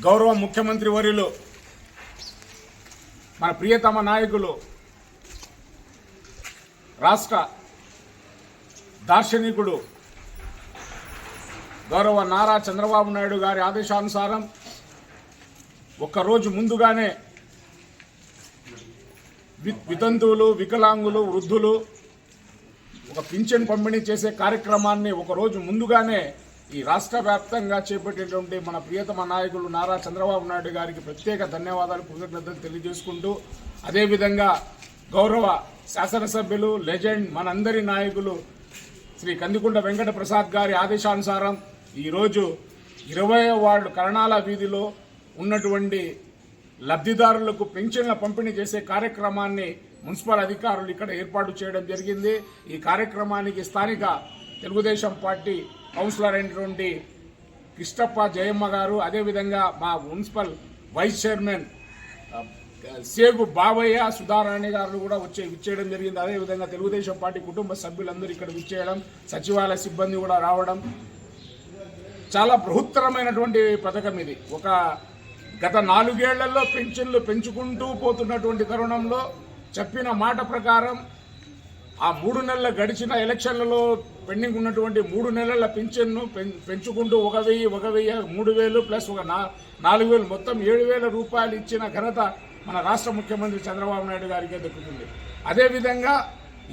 గౌరవ ముఖ్యమంత్రి వర్యులు మన ప్రియతమ నాయకులు రాష్ట్ర దార్శనికుడు గౌరవ నారా చంద్రబాబు నాయుడు గారి ఆదేశానుసారం ఒక్కరోజు ముందుగానే వితంతువులు, వికలాంగులు, వృద్ధులు ఒక పింఛన్ పంపిణీ చేసే కార్యక్రమాన్ని ఒకరోజు ముందుగానే ఈ రాష్ట్ర వ్యాప్తంగా చేపట్టేటువంటి మన ప్రియతమ నాయకులు నారా చంద్రబాబు నాయుడు గారికి ప్రత్యేక ధన్యవాదాలు, కృతజ్ఞతలు తెలియజేసుకుంటూ, అదేవిధంగా గౌరవ శాసనసభ్యులు లెజెండ్ మనందరి నాయకులు శ్రీ కందికుంట వెంకట ప్రసాద్ గారి ఆదేశానుసారం ఈరోజు 20వ వార్డు కరణాల వీధిలో ఉన్నటువంటి లబ్ధిదారులకు పెన్షన్ల పంపిణీ చేసే కార్యక్రమాన్ని మున్సిపల్ అధికారులు ఇక్కడ ఏర్పాటు చేయడం జరిగింది. ఈ కార్యక్రమానికి స్థానిక తెలుగుదేశం పార్టీ కౌన్సిలర్ అయినటువంటి కృష్ణప్ప జయమ్మ గారు, అదేవిధంగా మా మున్సిపల్ వైస్ చైర్మన్ సేగు బాబయ్య, సుధారాణి గారు కూడా విచ్చేయడం జరిగింది. అదేవిధంగా తెలుగుదేశం పార్టీ కుటుంబ సభ్యులందరూ ఇక్కడ విచ్చేయడం, సచివాలయ సిబ్బంది కూడా రావడం, చాలా బృహత్తరమైనటువంటి పథకం ఇది. గత 4 ఏళ్లలో పెన్షన్లు పెంచుకుంటూ పోతున్నటువంటి తరుణంలో చెప్పిన మాట ప్రకారం ఆ 3 నెలల గడిచిన ఎలక్షన్లలో పెండింగ్ ఉన్నటువంటి 3 నెలల పెన్షన్ను పెంచుకుంటూ 1,000, 3,000 ప్లస్ 4,000 మొత్తం 7,000 రూపాయలు ఇచ్చిన ఘనత మన రాష్ట్ర ముఖ్యమంత్రి చంద్రబాబు నాయుడు గారికే దక్కుతుంది. అదేవిధంగా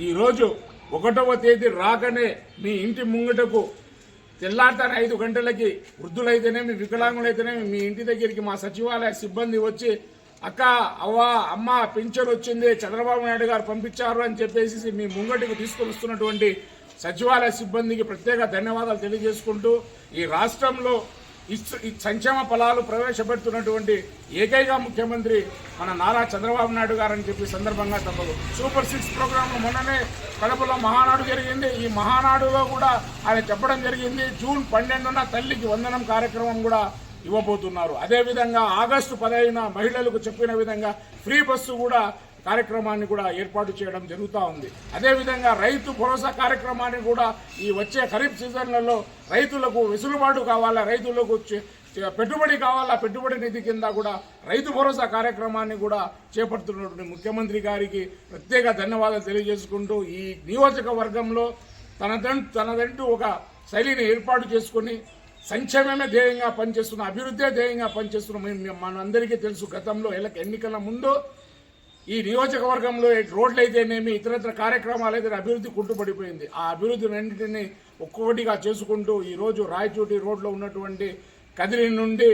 ఈరోజు 1వ తేదీ రాగానే మీ ఇంటి ముంగటకు తెల్లారితాను 5 గంటలకి వృద్ధులైతేనేమి, వికలాంగులైతేనేమి మీ ఇంటి దగ్గరికి మా సచివాలయ సిబ్బంది వచ్చి అక్క, అవ్వ, అమ్మ పింఛన్ వచ్చింది, చంద్రబాబు నాయుడు గారు పంపించారు అని చెప్పేసి మీ ముంగటికి తీసుకొని వస్తున్నటువంటి సచివాలయ సిబ్బందికి ప్రత్యేక ధన్యవాదాలు తెలియజేసుకుంటూ, ఈ రాష్ట్రంలో ఈ సంక్షేమ ఫలాలు ప్రవేశపెడుతున్నటువంటి ఏకైక ముఖ్యమంత్రి మన నారా చంద్రబాబు నాయుడు గారు అని చెప్పి సందర్భంగా తప్పదు. సూపర్ 6 ప్రోగ్రాంలో మొన్ననే కడపలో మహానాడు జరిగింది. ఈ మహానాడులో కూడా ఆయన చెప్పడం జరిగింది, జూన్ 12న తల్లికి వందనం కార్యక్రమం కూడా ఇవ్వబోతున్నారు. అదేవిధంగా ఆగస్టు 15న మహిళలకు చెప్పిన విధంగా ఫ్రీ బస్సు కూడా కార్యక్రమాన్ని కూడా ఏర్పాటు చేయడం జరుగుతూ ఉంది. అదేవిధంగా రైతు భరోసా కార్యక్రమాన్ని కూడా ఈ వచ్చే ఖరీఫ్ సీజన్లలో రైతులకు వెసులుబాటు కావాలా, రైతులకు పెట్టుబడి కావాలా, పెట్టుబడి నిధి కింద కూడా రైతు భరోసా కార్యక్రమాన్ని కూడా చేపడుతున్నటువంటి ముఖ్యమంత్రి గారికి ప్రత్యేక ధన్యవాదాలు తెలియజేసుకుంటూ, ఈ నియోజకవర్గంలో తనదంటూ ఒక శైలిని ఏర్పాటు చేసుకుని సంక్షేమమే ధ్యేయంగా పనిచేస్తున్న, అభివృద్ధే ధ్యేయంగా పనిచేస్తున్న మనందరికీ తెలుసు. గతంలో ఎన్నికల ముందు ఈ నియోజకవర్గంలో రోడ్లు అయితేనేమి, ఇతరత్ర కార్యక్రమాలు అయితే అభివృద్ధి కుంటుపడిపోయింది. ఆ అభివృద్ధిని ఒక్కొక్కటిగా చేసుకుంటూ ఈరోజు రాయచోటి రోడ్లో ఉన్నటువంటి కదిరి నుండి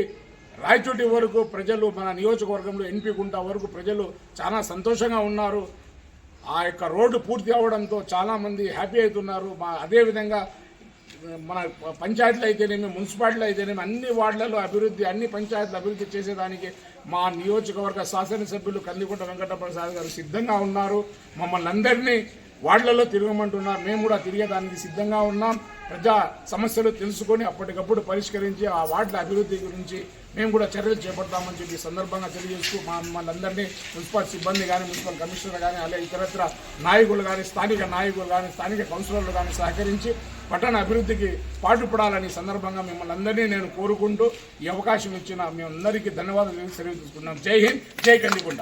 రాయచోటి వరకు ప్రజలు, మన నియోజకవర్గంలో ఎన్పీ గుంట వరకు ప్రజలు చాలా సంతోషంగా ఉన్నారు. ఆ యొక్క రోడ్డు పూర్తి అవడంతో చాలామంది హ్యాపీ అవుతున్నారు. అదేవిధంగా మన పంచాయతీలు అయితేనేమి, మున్సిపాలిటీలు అయితేనేమి అన్ని వార్డులలో అభివృద్ధి, అన్ని పంచాయతీలు అభివృద్ధి చేసేదానికి మా నియోజకవర్గ శాసనసభ్యులు కందికుంట వెంకట ప్రసాద్ గారు సిద్ధంగా ఉన్నారు. మమ్మల్ని అందరినీ వార్డులలో తిరగమంటున్నారు. మేము కూడా తిరిగేదానికి సిద్ధంగా ఉన్నాం. ప్రజా సమస్యలు తెలుసుకొని అప్పటికప్పుడు పరిష్కరించి ఆ వార్డుల అభివృద్ధి గురించి మేము కూడా చర్యలు చేపడతామని చెప్పి సందర్భంగా తెలియజేస్తూ, మమ్మల్ని అందరినీ మున్సిపల్ సిబ్బంది కానీ, మున్సిపల్ కమిషనర్ కానీ, అలాగే ఇతరత్ర నాయకులు కానీ, స్థానిక నాయకులు కానీ, స్థానిక కౌన్సిలర్లు కానీ సహకరించి పట్టణ అభివృద్ధికి పాటుపడాలని సందర్భంగా మిమ్మల్ని అందరినీ నేను కోరుకుంటూ, ఈ అవకాశం ఇచ్చిన మీ అందరికీ ధన్యవాదాలు తెలియజేసుకున్నాం. జై హింద్, జై కందికుంట.